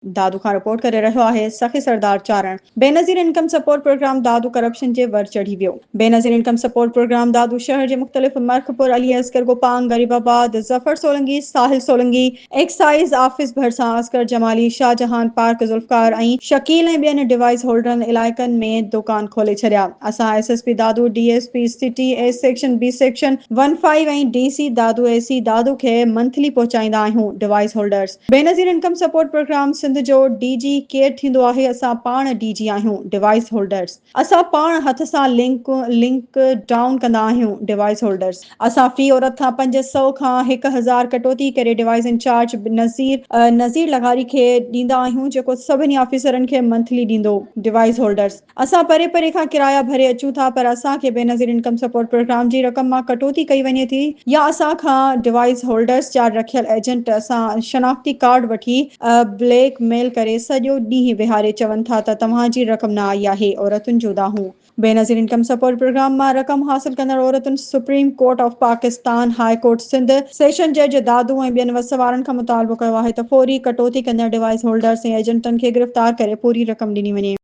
दादू खां रिपोर्ट करे रहियो आहे सखी सरदार चारण। बेनज़ीर इनकम सपोर्ट प्रोग्राम दादू करप्शन जे वर चढ़ी वियो। बेनज़ीर इनकम सपोर्ट प्रोग्राम दादू शहर जे मुख़्तलिफ़ मरखपुर, अली असगर, गोपांग, गरीबाबाद, जफर सोलंकी, साहिल सोलंकी, एक्साइज़ ऑफिस भरिसां असगर जमाली, शाहजहान पार्क, ज़ुल्फ़कार ऐं शकील ऐं ॿियनि डिवाइस होल्डरनि इलाइक़नि में दुकान खोले छॾिया। असां SSP Dadu, DSP city A section, B section 15 ऐं डीसी दादू एसी दादू खे मंथली पहुचाईंदा आहियूं device holders. Benazir income support programme Sindh जो डीजी केर थींदो आहे? असां पाण डीजी आहियूं डिवाइस होल्डर्स। असां पाण हथ सां लिंक डाउन कंदा आहियूं डिवाइस होल्डर्स। असां फी औरत खां 500 खां 1000 कटौती करे डिवाइस इंचार्ज नज़ीर लगारी खे ॾींदा आहियूं, जेको सभिनी ऑफिसरनि खे मंथली ॾींदो डिवाइस होल्डर्स। असां परे परे खां किराया भरे अचूं था, पर असांखे बेनज़ीर इनकम सपोर्ट प्रोग्राम जी रक़म मां कटौती कई वञे थी, या असां खां डिवाइस होल्डर्स जा रखियल एजेंट असां शनाख्ती कार्ड वठी ब्लैकमेल करे सॼो ॾींहुं विहारे चवनि था त तव्हांजी रक़म न आई आहे। औरतुनि जो दाहूं। बेनज़ीर इनकम सपोर्ट प्रोग्राम मां रक़म हासिल कंदड़ औरतुनि supreme court of Pakistan, high court Sindh, session जज दादू ऐं ॿियनि वसवारनि खां मुतालबो कयो आहे त फौरी कटौती कंदड़ डिवाइस होल्डर्स ऐं एजेंटनि खे गिरफ़्तार करे पूरी रक़म ॾिनी वञे।